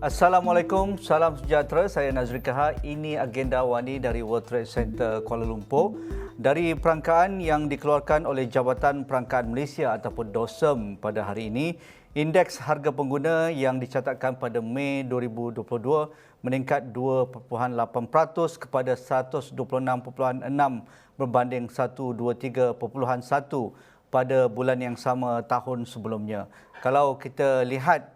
Assalamualaikum, salam sejahtera. Saya Nazri Kahar. Ini agenda Wani dari World Trade Center Kuala Lumpur. Dari perangkaan yang dikeluarkan oleh Jabatan Perangkaan Malaysia ataupun DOSEM pada hari ini, indeks harga pengguna yang dicatatkan pada Mei 2022 meningkat 2.8% kepada 126.6 berbanding 123.1 pada bulan yang sama tahun sebelumnya. Kalau kita lihat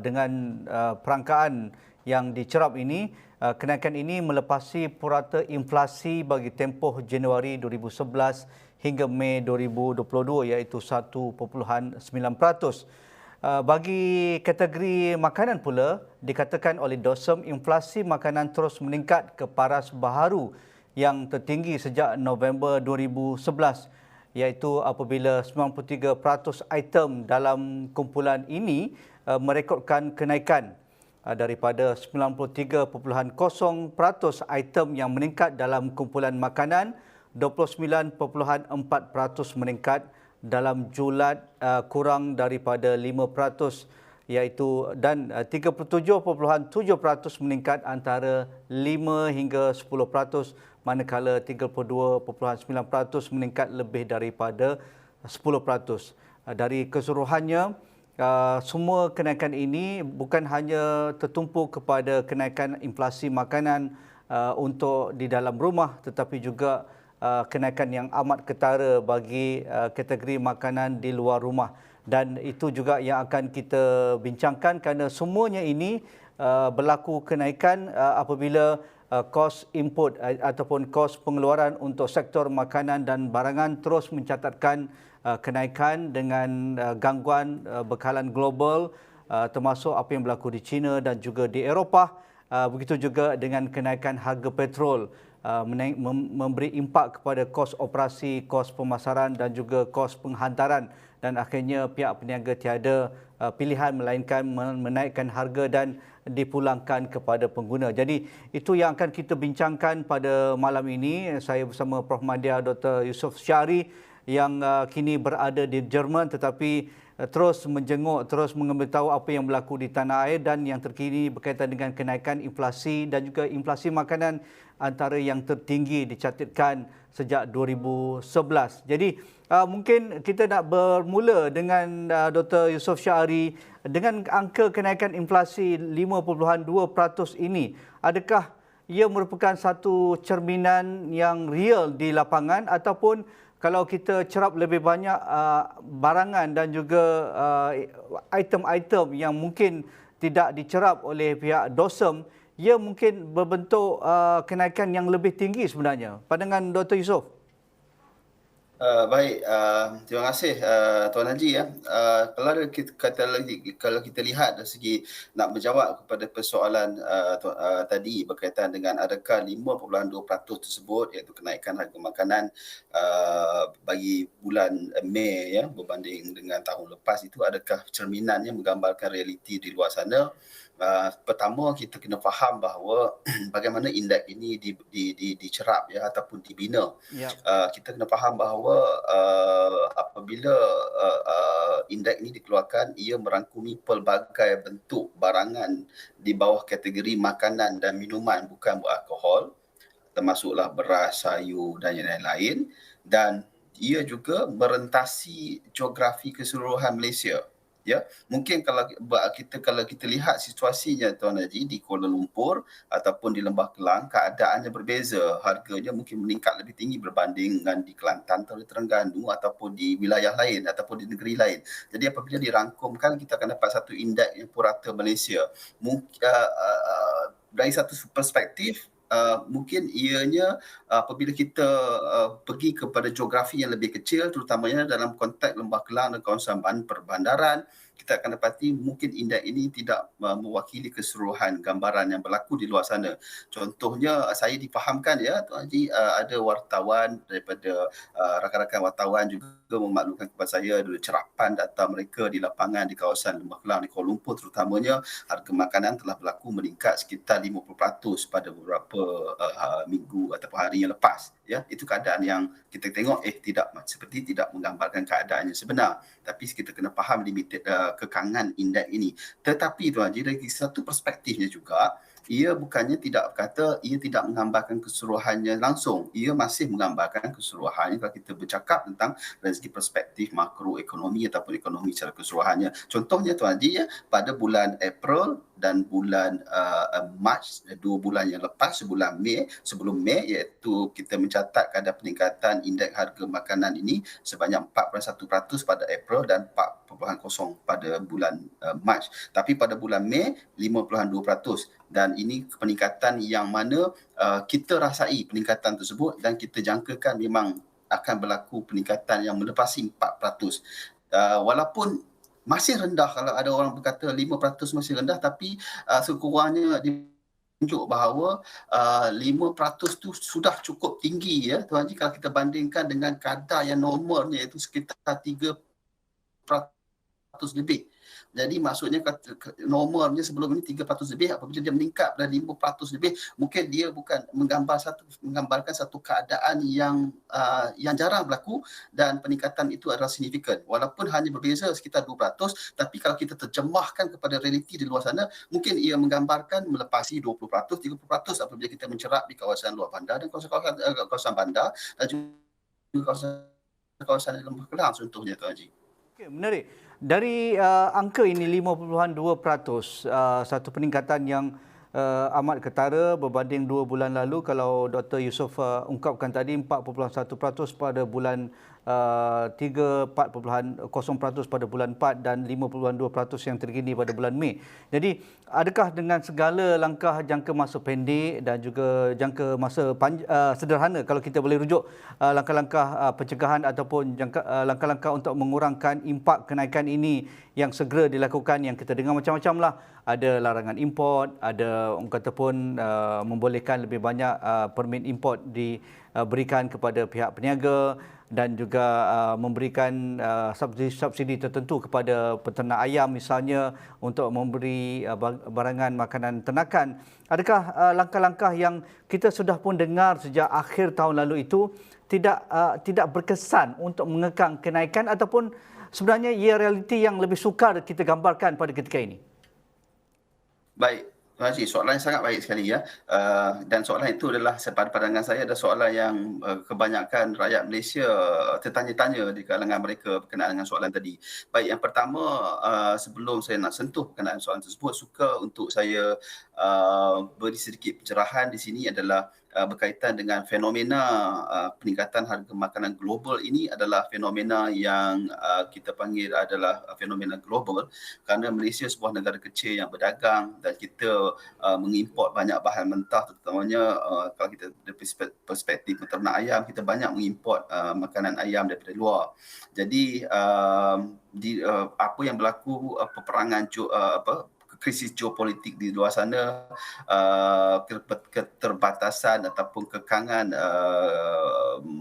dengan perangkaan yang dicerap ini, kenaikan ini melepasi purata inflasi bagi tempoh Januari 2011 hingga Mei 2022 iaitu 1.9%. Bagi kategori makanan pula, dikatakan oleh DOSEM inflasi makanan terus meningkat ke paras baharu yang tertinggi sejak November 2011, iaitu apabila 93% item dalam kumpulan ini merekodkan kenaikan daripada 93.0% item yang meningkat dalam kumpulan makanan, 29.4% meningkat dalam julat kurang daripada 5%, iaitu dan 37.7% meningkat antara 5 hingga 10%, manakala 32.9% meningkat lebih daripada 10%. Dari keseluruhannya, semua kenaikan ini bukan hanya tertumpu kepada kenaikan inflasi makanan untuk di dalam rumah, tetapi juga kenaikan yang amat ketara bagi kategori makanan di luar rumah. Dan itu juga yang akan kita bincangkan kerana semuanya ini berlaku kenaikan apabila kos input ataupun kos pengeluaran untuk sektor makanan dan barangan terus mencatatkan kenaikan dengan gangguan bekalan global, termasuk apa yang berlaku di China dan juga di Eropah. Begitu juga dengan kenaikan harga petrol memberi impak kepada kos operasi, kos pemasaran dan juga kos penghantaran, dan akhirnya pihak peniaga tiada pilihan melainkan menaikkan harga dan dipulangkan kepada pengguna. Jadi itu yang akan kita bincangkan pada malam ini. Saya bersama Prof. Madya Dr. Yusof Syari yang kini berada di Jerman, tetapi terus menjenguk, terus mengambil tahu apa yang berlaku di tanah air dan yang terkini berkaitan dengan kenaikan inflasi dan juga inflasi makanan antara yang tertinggi dicatatkan sejak 2011. Jadi mungkin kita nak bermula dengan Dr. Yusof Syari. Dengan angka kenaikan inflasi 5.2% ini, adakah ia merupakan satu cerminan yang real di lapangan, ataupun kalau kita cerap lebih banyak barangan dan juga item-item yang mungkin tidak dicerap oleh pihak DOSEM, ia mungkin berbentuk kenaikan yang lebih tinggi sebenarnya? Pandangan Dr. Yusof? Baik, terima kasih Tuan Haji ya. Kalau kita lihat dari segi nak menjawab kepada persoalan tadi berkaitan dengan adakah 5.2% tersebut, iaitu kenaikan harga makanan bagi bulan Mei ya berbanding dengan tahun lepas, itu adakah cerminannya menggambarkan realiti di luar sana? Pertama, kita kena faham bahawa bagaimana indeks ini dicerap ya ataupun dibina. Kita kena faham bahawa apabila indeks ini dikeluarkan, ia merangkumi pelbagai bentuk barangan di bawah kategori makanan dan minuman bukan beralkohol, termasuklah beras, sayur dan yang lain-lain, dan ia juga merentasi geografi keseluruhan Malaysia. Ya, mungkin kalau kita lihat situasinya Tuan Haji di Kuala Lumpur ataupun di Lembah Kelang, keadaannya berbeza. Harganya mungkin meningkat lebih tinggi berbanding dengan di Kelantan atau di Terengganu ataupun di wilayah lain ataupun di negeri lain. Jadi apabila dirangkumkan, kita akan dapat satu indeks yang purata Malaysia. Dari satu perspektif, mungkin ianya apabila kita pergi kepada geografi yang lebih kecil, terutamanya dalam konteks Lembah Kelang dan kawasan perbandaran, kita akan dapati mungkin indeks ini tidak mewakili keseluruhan gambaran yang berlaku di luar sana. Contohnya, saya difahamkan ya Tuan Haji, ada wartawan daripada rakan-rakan wartawan juga memaklumkan kepada saya ada cerapan data mereka di lapangan di kawasan Lembah Kelang di Kuala Lumpur, terutamanya harga makanan telah berlaku meningkat sekitar 50% pada beberapa minggu ataupun hari yang lepas. Ya, itu keadaan yang kita tengok seperti tidak menggambarkan keadaan yang sebenar. Tapi kita kena faham limited kekangan indeks ini. Tetapi Tuan Haji, dari satu perspektifnya juga, ia bukannya tidak berkata ia tidak menggambarkan keseluruhannya langsung. Ia masih menggambarkan keseluruhannya kalau kita bercakap tentang dari segi perspektif makroekonomi ataupun ekonomi secara keseluruhannya. Contohnya Tuan Haji, pada bulan April dan bulan Mac, 2 bulan yang lepas, sebelum Mei, iaitu kita mencatat ada peningkatan indeks harga makanan ini sebanyak 4.1% pada April dan 4.0 pada bulan Mac. Tapi pada bulan Mei 5.2%, dan ini peningkatan yang mana kita rasai peningkatan tersebut dan kita jangkakan memang akan berlaku peningkatan yang melepasi 4%. Walaupun masih rendah, kalau ada orang berkata 5% masih rendah, tapi sekurangnya tunjuk bahawa 5% tu sudah cukup tinggi, ya Tuan Haji, kalau kita bandingkan dengan kadar yang normalnya iaitu sekitar 3% lebih. Jadi maksudnya normalnya sebelum ini 3% lebih, apabila dia meningkat pada 5% lebih, mungkin dia bukan menggambarkan satu keadaan yang jarang berlaku, dan peningkatan itu adalah signifikan. Walaupun hanya berbeza sekitar 2%, tapi kalau kita terjemahkan kepada realiti di luar sana, mungkin ia menggambarkan melepasi 20%, 30% apabila kita mencerap di kawasan luar bandar dan kawasan bandar dan juga kawasan lembah Kelang contohnya, Tuan Haji. Okay, menarik. Dari angka ini 5.2%, satu peningkatan yang amat ketara berbanding 2 bulan lalu. Kalau Dr. Yusof ungkapkan tadi 4.1% pada bulan 3, 4.0% pada bulan 4 dan 5.2% yang terkini pada bulan Mei. Jadi adakah dengan segala langkah jangka masa pendek dan juga jangka masa sederhana, kalau kita boleh rujuk langkah-langkah pencegahan ataupun langkah-langkah untuk mengurangkan impak kenaikan ini yang segera dilakukan, yang kita dengar macam-macam lah. Ada larangan import, ada orang kata pun membolehkan lebih banyak permit import diberikan kepada pihak peniaga, dan juga memberikan subsidi tertentu kepada peternak ayam misalnya untuk memberi barangan makanan ternakan. Adakah langkah-langkah yang kita sudah pun dengar sejak akhir tahun lalu itu tidak berkesan untuk mengekang kenaikan, ataupun sebenarnya ia realiti yang lebih sukar kita gambarkan pada ketika ini? Baik, Tuan Haji, soalan yang sangat baik sekali, ya. Dan soalan itu adalah, pada pandangan saya, adalah soalan yang kebanyakan rakyat Malaysia tertanya-tanya di kalangan mereka berkenaan dengan soalan tadi. Baik, yang pertama, sebelum saya nak sentuh berkenaan soalan tersebut, suka untuk saya beri sedikit pencerahan di sini adalah berkaitan dengan fenomena peningkatan harga makanan global. Ini adalah fenomena yang kita panggil adalah fenomena global, kerana Malaysia sebuah negara kecil yang berdagang dan kita mengimport banyak bahan mentah, terutamanya kalau kita dari perspektif peternak ayam, kita banyak mengimport makanan ayam daripada luar. Jadi apa yang berlaku, peperangan krisis geopolitik di luar sana, keterbatasan ataupun kekangan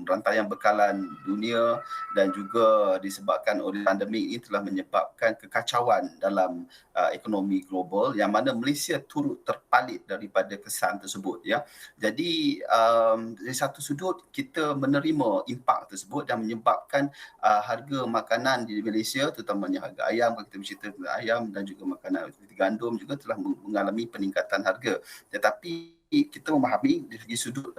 rantaian bekalan dunia, dan juga disebabkan oleh pandemik ini telah menyebabkan kekacauan dalam ekonomi global, yang mana Malaysia turut terpalit daripada kesan tersebut, ya. Jadi dari satu sudut kita menerima impak tersebut dan menyebabkan harga makanan di Malaysia, terutamanya harga ayam, kalau kita bercerita tentang ayam, dan juga makanan seperti gandum juga telah mengalami peningkatan harga. Tetapi kita memahami dari segi sudut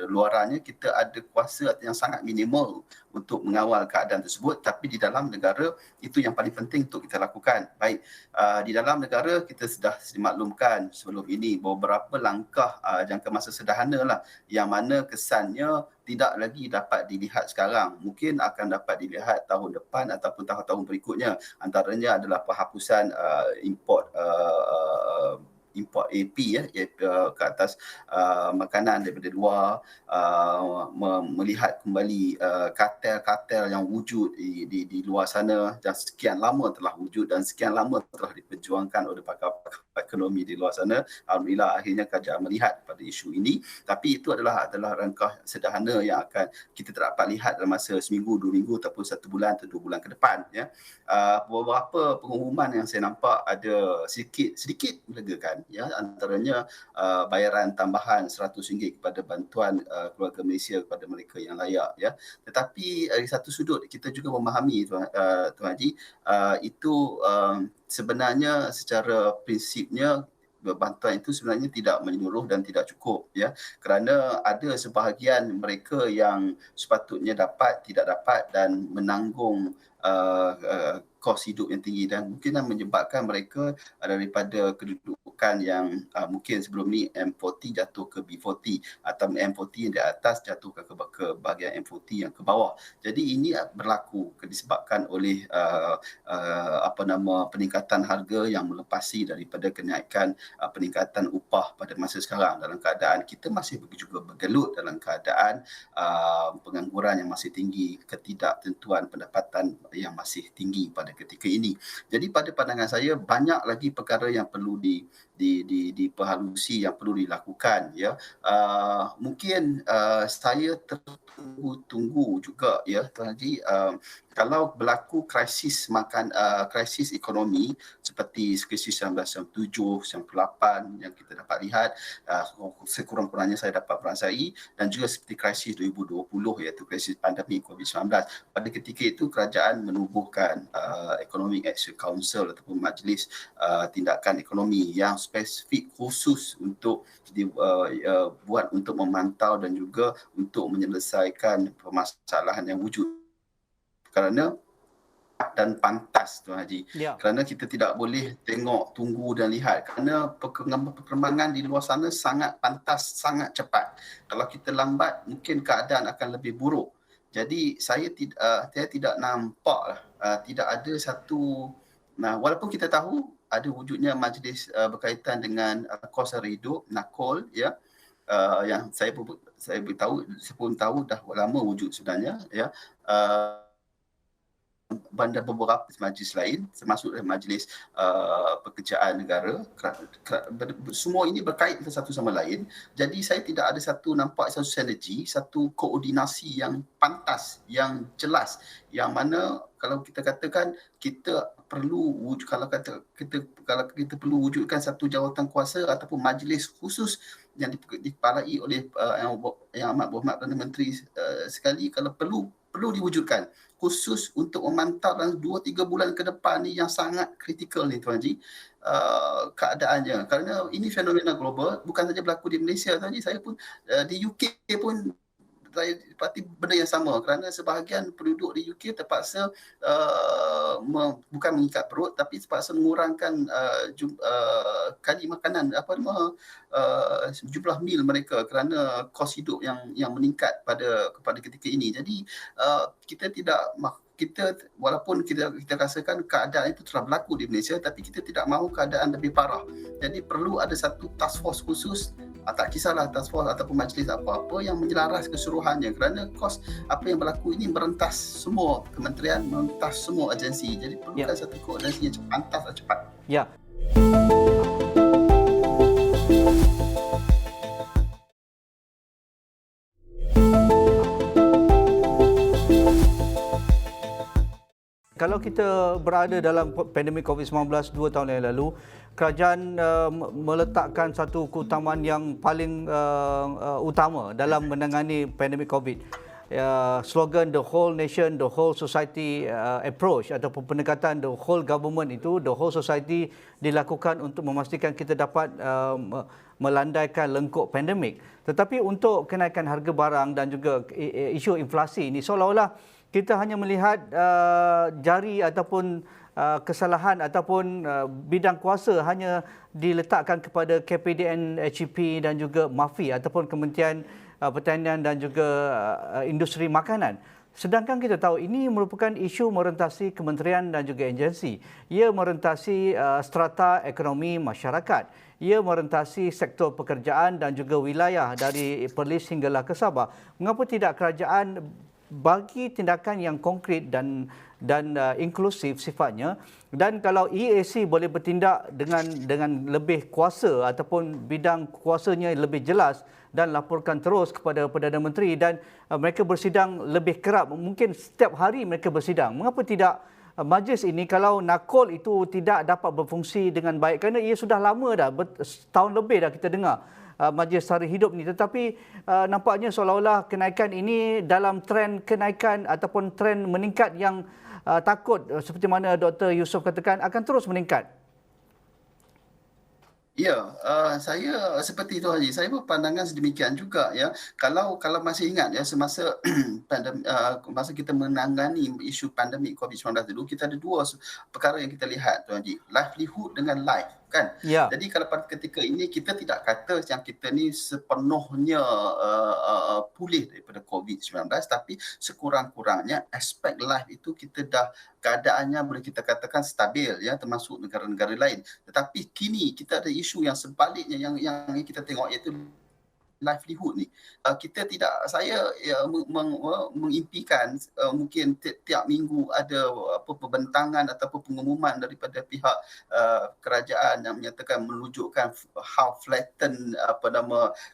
luarannya, kita ada kuasa yang sangat minimal untuk mengawal keadaan tersebut, tapi di dalam negara itu yang paling penting untuk kita lakukan. Baik, di dalam negara kita sudah dimaklumkan sebelum ini beberapa langkah jangka masa sederhana lah, yang mana kesannya tidak lagi dapat dilihat sekarang, mungkin akan dapat dilihat tahun depan ataupun tahun-tahun berikutnya. Antaranya adalah penghapusan import AP, ke atas makanan daripada luar, melihat kembali kartel-kartel yang wujud di luar sana, dan sekian lama telah wujud dan sekian lama telah diperjuangkan oleh pakar-pakar ekonomi di luar sana. Alhamdulillah akhirnya kerajaan melihat pada isu ini, tapi itu adalah langkah sederhana yang akan kita tak dapat lihat dalam masa seminggu, 2 minggu ataupun 1 bulan atau 2 bulan ke depan. Ya. Beberapa pengumuman yang saya nampak ada sedikit melegakan. Ya. Antaranya bayaran tambahan RM100 kepada bantuan keluarga Malaysia kepada mereka yang layak. Ya. Tetapi dari satu sudut kita juga memahami Tuan Haji, itu sebenarnya secara prinsipnya bantuan itu sebenarnya tidak menyeluruh dan tidak cukup, ya, kerana ada sebahagian mereka yang sepatutnya tidak dapat dan menanggung kos hidup yang tinggi dan mungkin menyebabkan mereka daripada kedudukan yang mungkin sebelum ni M40 jatuh ke B40 atau M40 yang di atas jatuh ke bahagian M40 yang ke bawah. Jadi ini berlaku disebabkan oleh peningkatan harga yang melepasi daripada kenaikan peningkatan upah pada masa sekarang, dalam keadaan kita masih juga bergelut dalam keadaan pengangguran yang masih tinggi, ketidaktentuan pendapatan yang masih tinggi pada ketika ini. Jadi pada pandangan saya banyak lagi perkara yang perlu diperhalusi, yang perlu dilakukan, ya. Mungkin saya tertunggu juga, ya Tuan Haji, kalau berlaku krisis ekonomi seperti krisis 1997, 1998 yang kita dapat lihat, sekurang-kurangnya saya dapat merasai, dan juga seperti krisis 2020 iaitu krisis pandemik COVID-19. Pada ketika itu kerajaan menubuhkan Economic Action Council ataupun Majlis Tindakan Ekonomi yang spesifik khusus untuk dibuat untuk memantau dan juga untuk menyelesaikan permasalahan yang wujud. Kerana dan pantas Tuan Haji. Ya. Kerana kita tidak boleh tunggu dan lihat. Kerana perkembangan di luar sana sangat pantas, sangat cepat. Kalau kita lambat, mungkin keadaan akan lebih buruk. Jadi saya tidak nampak tidak ada satu, walaupun kita tahu ada wujudnya majlis berkaitan dengan kos sara hidup, NAKOL, ya. Yang saya pun tahu dah lama wujud sebenarnya, ya. Bandar beberapa majlis lain termasuk majlis pekerjaan negara, semua ini berkait satu sama lain. Jadi saya tidak ada nampak satu sinergi, satu koordinasi yang pantas, yang jelas, yang mana kalau kita katakan kita perlu kalau kita perlu wujudkan satu jawatan kuasa ataupun majlis khusus yang dikepalai oleh yang amat berhormat Perdana Menteri sekali, kalau perlu diwujudkan khusus untuk memantau dalam 2-3 bulan ke depan ni yang sangat kritikal ni Tuan Haji, keadaannya. Kerana ini fenomena global, bukan saja berlaku di Malaysia Tuan Haji, saya pun di UK pun saya dapati benda yang sama, kerana sebahagian penduduk di UK terpaksa bukan mengikat perut tapi terpaksa mengurangkan kali makanan, jumlah mil mereka kerana kos hidup yang meningkat kepada ketika ini. Jadi walaupun kita rasakan keadaan itu telah berlaku di Malaysia, tapi kita tidak mahu keadaan lebih parah. Jadi perlu ada satu task force khusus, tak kisahlah task force ataupun majlis apa-apa, yang menyelaras keseluruhannya, kerana kos apa yang berlaku ini merentas semua kementerian, merentas semua agensi. Jadi perlukan satu koordinasi yang pantas dan cepat. Ya. Kalau kita berada dalam pandemik COVID-19 2 tahun yang lalu, kerajaan meletakkan satu keutamaan yang paling utama dalam menangani pandemik COVID. Slogan The Whole Nation, The Whole Society Approach ataupun pendekatan The Whole Government itu, The Whole Society dilakukan untuk memastikan kita dapat melandaikan lengkuk pandemik. Tetapi untuk kenaikan harga barang dan juga isu inflasi ini, seolah-olah kita hanya melihat jari ataupun kesalahan ataupun bidang kuasa hanya diletakkan kepada KPDN HEP dan juga MAFI ataupun Kementerian Pertanian dan juga Industri Makanan. Sedangkan kita tahu ini merupakan isu merentasi kementerian dan juga agensi. Ia merentasi strata ekonomi masyarakat. Ia merentasi sektor pekerjaan dan juga wilayah dari Perlis hinggalah ke Sabah. Mengapa tidak kerajaan bagi tindakan yang konkret dan inklusif sifatnya. Dan kalau EAC boleh bertindak dengan lebih kuasa ataupun bidang kuasanya lebih jelas dan laporkan terus kepada Perdana Menteri, dan mereka bersidang lebih kerap, mungkin setiap hari mereka bersidang. Mengapa tidak majlis ini, kalau nakol itu tidak dapat berfungsi dengan baik, kerana ia sudah lama dah, setahun lebih dah kita dengar majlis tarikh hidup ni, tetapi nampaknya seolah-olah kenaikan ini dalam tren kenaikan ataupun tren meningkat yang takut seperti mana Dr. Yusof katakan akan terus meningkat. Ya, saya seperti itu Haji. Saya berpandangan sedemikian juga ya. Kalau masih ingat ya, semasa masa kita menangani isu pandemik COVID-19 dulu, kita ada dua perkara yang kita lihat Tuan Haji. Livelihood dengan life, kan? Ya. Jadi kalau pada ketika ini kita tidak kata yang kita ni sepenuhnya pulih daripada COVID-19, tapi sekurang-kurangnya aspek life itu kita dah keadaannya boleh kita katakan stabil ya, termasuk negara-negara lain. Tetapi kini kita ada isu yang sebaliknya yang kita tengok, iaitu livelihood ni. Kita tidak, saya mengimpikan mungkin tiap minggu ada pembentangan ataupun pengumuman daripada pihak kerajaan yang menyatakan menunjukkan how flatten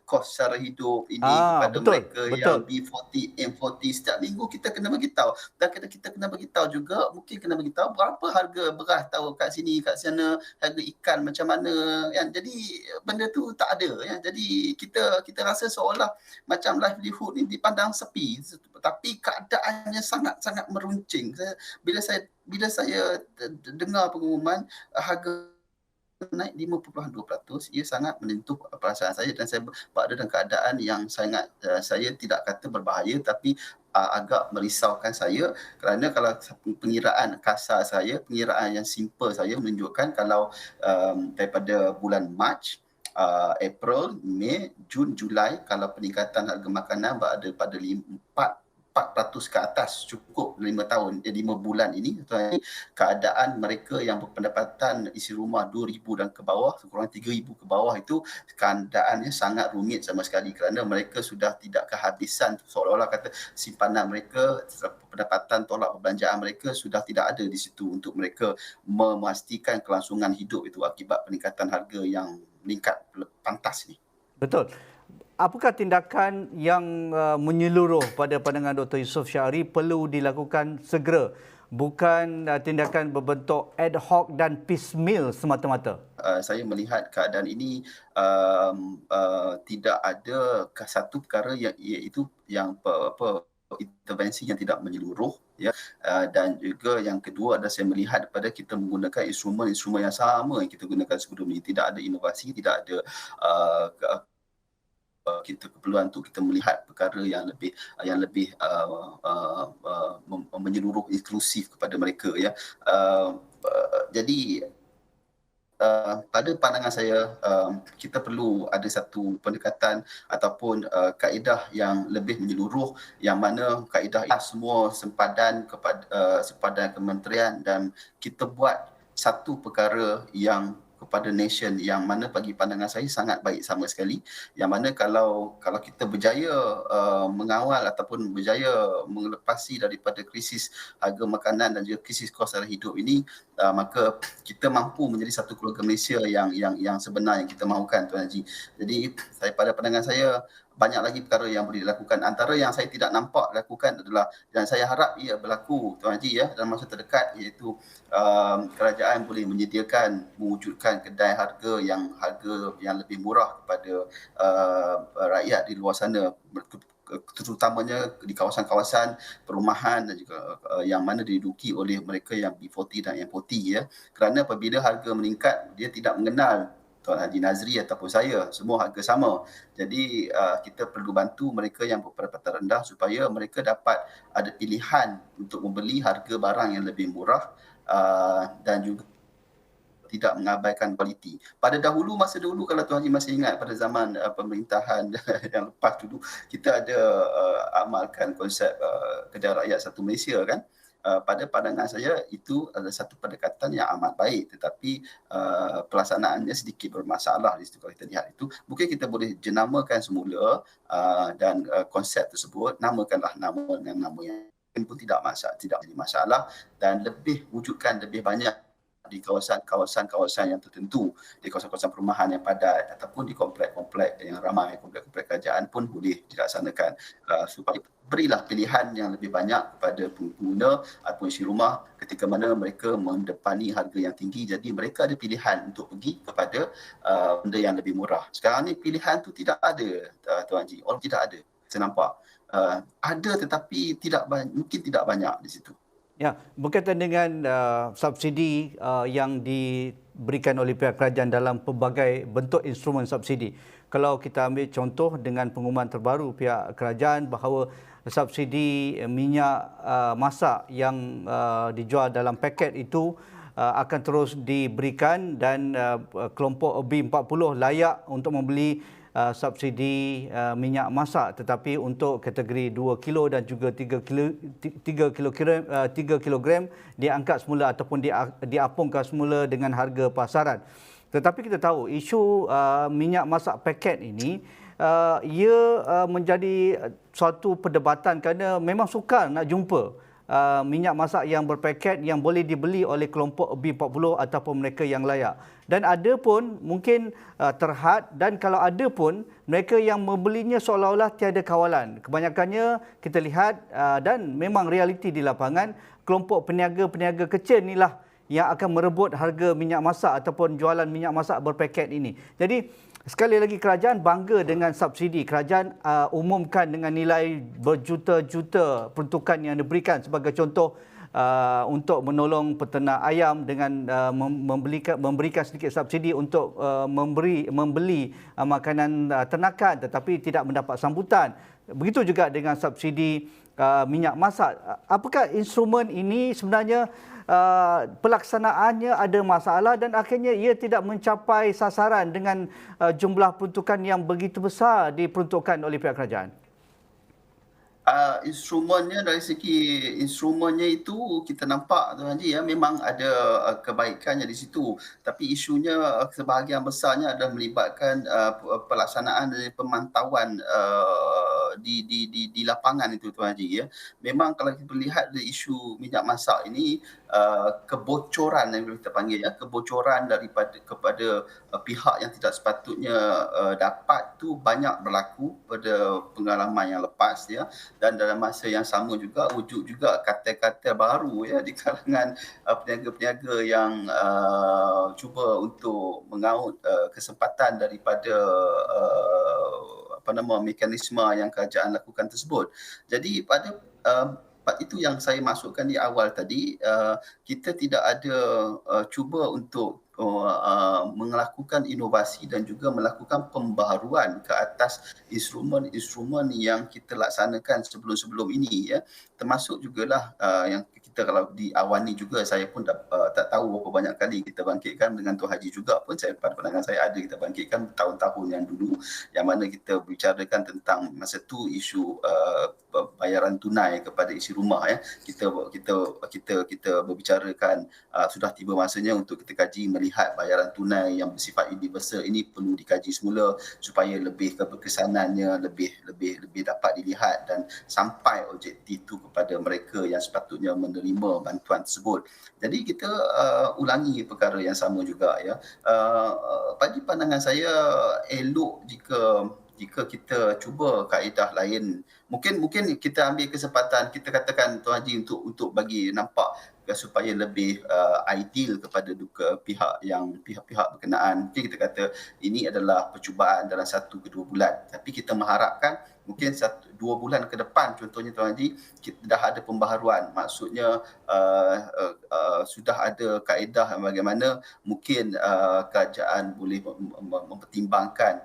kos secara hidup ini kepada mereka yang B40, M40. Setiap minggu kita kena beritahu, dan kita kena beritahu juga, mungkin kena beritahu berapa harga beras tahu kat sini kat sana, harga ikan macam mana kan. Jadi benda tu tak ada ya. Jadi kita rasa seolah macam livelihood ni dipandang sepi, tapi keadaannya sangat-sangat meruncing. Bila saya dengar pengumuman harga naik 5.2%, ia sangat menyentuh perasaan saya, dan saya berada dalam keadaan yang saya tidak kata berbahaya, tapi agak merisaukan saya, kerana kalau pengiraan kasar saya, pengiraan yang simple saya menunjukkan kalau daripada bulan Mac, April, Mei, Jun, Julai, kalau peningkatan harga makanan berada pada 4% ke atas, cukup 5 bulan ini, keadaan mereka yang berpendapatan isi rumah 2,000 dan ke bawah, sekurang 3,000 ke bawah, itu keadaannya sangat rumit sama sekali, kerana mereka sudah tidak kehabisan, seolah-olah kata simpanan mereka, pendapatan tolak perbelanjaan mereka sudah tidak ada di situ untuk mereka memastikan kelangsungan hidup itu akibat peningkatan harga yang meningkat pantas ni. Betul. Apakah tindakan yang menyeluruh pada pandangan Dr. Yusof Syahri perlu dilakukan segera, bukan tindakan berbentuk ad hoc dan piecemeal semata-mata? Saya melihat keadaan ini tidak ada satu perkara iaitu yang intervensi yang tidak menyeluruh ya, dan juga yang kedua adalah saya melihat pada kita menggunakan instrumen yang sama yang kita gunakan sebelum ini. Tidak ada inovasi, tidak ada kita keperluan untuk kita melihat perkara yang lebih menyeluruh, inklusif kepada mereka ya. Jadi pada pandangan saya, kita perlu ada satu pendekatan ataupun kaedah yang lebih menyeluruh, yang mana kaedah semua sempadan sempadan kementerian, dan kita buat satu perkara yang kepada nation, yang mana bagi pandangan saya sangat baik sama sekali, yang mana kalau kita berjaya mengawal ataupun berjaya mengelepasi daripada krisis harga makanan dan juga krisis kos sara hidup ini, maka kita mampu menjadi satu keluarga Malaysia yang sebenar yang kita mahukan, Tuan Haji. Jadi pada pandangan saya banyak lagi perkara yang boleh dilakukan. Antara yang saya tidak nampak dilakukan adalah, dan saya harap ia berlaku, Tuan Haji, ya, dalam masa terdekat, iaitu kerajaan boleh mewujudkan kedai harga yang lebih murah kepada rakyat di luar sana, terutamanya di kawasan-kawasan perumahan dan juga yang mana diduduki oleh mereka yang B40 dan M40 ya. Kerana apabila harga meningkat, dia tidak mengenal Tuan Haji Nazri ataupun saya, semua harga sama. Jadi kita perlu bantu mereka yang berpendapatan rendah supaya mereka dapat ada pilihan untuk membeli harga barang yang lebih murah dan juga tidak mengabaikan kualiti. Pada masa dahulu, kalau Tuan Haji masih ingat, pada zaman pemerintahan yang lepas dulu, kita ada amalkan konsep kedai rakyat satu Malaysia kan. pada pandangan saya itu adalah satu pendekatan yang amat baik, tetapi pelaksanaannya sedikit bermasalah di situ. Kalau kita lihat itu, mungkin kita boleh jenamakan semula dan konsep tersebut, namakanlah nama dengan nama yang pun tidak jadi masalah, dan wujudkan lebih banyak di kawasan-kawasan yang tertentu, di kawasan-kawasan perumahan yang padat ataupun di komplek-komplek yang ramai, komplek-komplek kerajaan pun boleh dilaksanakan, supaya berilah pilihan yang lebih banyak kepada pengguna ataupun isi rumah ketika mana mereka mendepani harga yang tinggi. Jadi mereka ada pilihan untuk pergi kepada benda yang lebih murah. Sekarang ni pilihan tu tidak ada, Tuan Haji. Orang tidak ada. Saya nampak. Ada tetapi mungkin tidak banyak di situ. Ya, berkaitan dengan subsidi yang diberikan oleh pihak kerajaan dalam pelbagai bentuk instrumen subsidi. Kalau kita ambil contoh dengan pengumuman terbaru pihak kerajaan bahawa subsidi minyak masak yang dijual dalam paket itu akan terus diberikan, dan kelompok B40 layak untuk membeli subsidi minyak masak, tetapi untuk kategori 2 kilo dan juga 3 kilogram diangkat semula ataupun diapungkan semula dengan harga pasaran. Tetapi kita tahu isu minyak masak paket ini ia menjadi suatu perdebatan kerana memang sukar nak jumpa minyak masak yang berpaket yang boleh dibeli oleh kelompok B40 ataupun mereka yang layak. Dan ada pun mungkin terhad, dan kalau ada pun mereka yang membelinya seolah-olah tiada kawalan. Kebanyakannya kita lihat dan memang realiti di lapangan, kelompok peniaga-peniaga kecil inilah yang akan merebut harga minyak masak ataupun jualan minyak masak berpaket ini. Jadi sekali lagi kerajaan bangga dengan subsidi. Kerajaan umumkan dengan nilai berjuta-juta peruntukan yang diberikan. Sebagai contoh, untuk menolong peternak ayam dengan memberikan sedikit subsidi untuk membeli makanan ternakan, tetapi tidak mendapat sambutan. Begitu juga dengan subsidi minyak masak. Apakah instrumen ini sebenarnya pelaksanaannya ada masalah dan akhirnya ia tidak mencapai sasaran dengan jumlah peruntukan yang begitu besar diperuntukkan oleh pihak kerajaan? Instrumennya, dari segi instrumennya itu kita nampak, Tuan Haji, ya, memang ada kebaikannya di situ. Tapi isunya sebahagian besarnya adalah melibatkan pelaksanaan dan pemantauan di lapangan itu, Tuan Haji, ya. Memang kalau kita lihat dari isu minyak masak ini, kebocoran yang kita panggil, ya, kebocoran kepada pihak yang tidak sepatutnya dapat tu banyak berlaku pada pengalaman yang lepas, ya. Dan dalam masa yang sama juga wujud juga kata-kata baru, ya, di kalangan peniaga-peniaga yang cuba untuk mengaut kesempatan daripada mekanisme yang kerajaan lakukan tersebut. Jadi pada itu yang saya masukkan di awal tadi, kita tidak ada cuba untuk melakukan inovasi dan juga melakukan pembaharuan ke atas instrumen-instrumen yang kita laksanakan sebelum-sebelum ini, ya. Termasuk jugalah yang kita, kalau di awal ni juga saya pun tak tahu berapa banyak kali kita bangkitkan dengan Tuan Haji juga pun, pada pandangan saya ada kita bangkitkan tahun-tahun yang dulu, yang mana kita bicarakan tentang masa tu isu bayaran tunai kepada isi rumah, ya. Kita berbicarakan sudah tiba masanya untuk kita kaji melihat bayaran tunai yang bersifat universal ini perlu dikaji semula supaya lebih keberkesanannya lebih dapat dilihat dan sampai objektif itu kepada mereka yang sepatutnya menerima bantuan tersebut. Jadi kita ulangi perkara yang sama juga, ya. Bagi pandangan saya, elok jika kita cuba kaedah lain. Mungkin kita ambil kesempatan, kita katakan Tuan Haji, untuk bagi nampak supaya lebih ideal kepada pihak-pihak berkenaan. Mungkin kita kata ini adalah percubaan dalam 1 ke 2 bulan. Tapi kita mengharapkan mungkin 1-2 bulan ke depan, contohnya Tuan Haji, kita dah ada pembaharuan. Maksudnya sudah ada kaedah bagaimana mungkin kerajaan boleh mempertimbangkan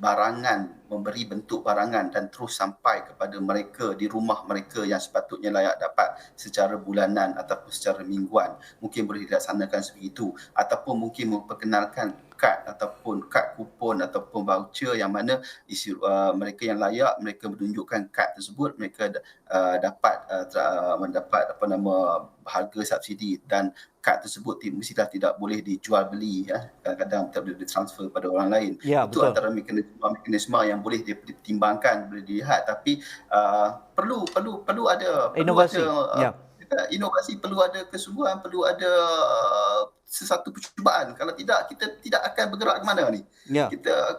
barangan, memberi bentuk barangan dan terus sampai kepada mereka di rumah mereka yang sepatutnya layak dapat secara bulanan ataupun secara mingguan. Mungkin boleh dilaksanakan sebegitu, ataupun mungkin memperkenalkan kad ataupun kad kupon ataupun voucher yang mana mereka yang layak, mereka menunjukkan kad tersebut, mereka mendapat harga subsidi, dan kad tersebut mestilah tidak boleh dijual beli, kadang-kadang tak boleh ditransfer pada orang lain. Ya, Itu betul. antara mekanisme yang boleh dipertimbangkan, boleh dilihat, tapi perlu ada Inovasi. Ya. inovasi, perlu ada kesungguhan, perlu ada sesuatu percubaan. Kalau tidak, kita tidak akan bergerak ke mana ni. Ya.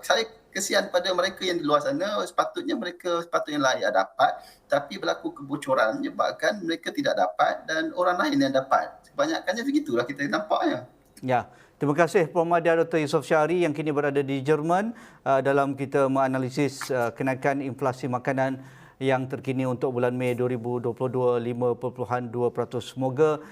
Saya kesian pada mereka yang di luar sana, sepatutnya layak dapat, tapi berlaku kebocoran menyebabkan mereka tidak dapat dan orang lain yang dapat. Kebanyakannya begitulah kita nampaknya. Ya. Terima kasih Pemuda Dr. Yusof Syahri yang kini berada di Jerman dalam kita menganalisis kenaikan inflasi makanan yang terkini untuk bulan Mei 2022 5.2%. Semoga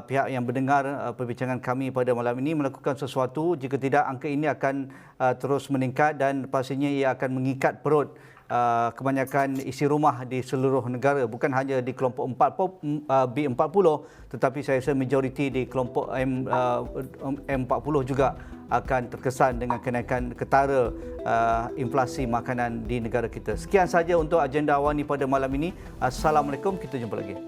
pihak yang mendengar perbincangan kami pada malam ini melakukan sesuatu. Jika tidak, angka ini akan terus meningkat dan pastinya ia akan mengikat perut kebanyakan isi rumah di seluruh negara, bukan hanya di kelompok B40, tetapi saya rasa majoriti di kelompok M40 juga akan terkesan dengan kenaikan ketara inflasi makanan di negara kita. Sekian saja untuk agenda awal ni pada malam ini. Assalamualaikum, kita jumpa lagi.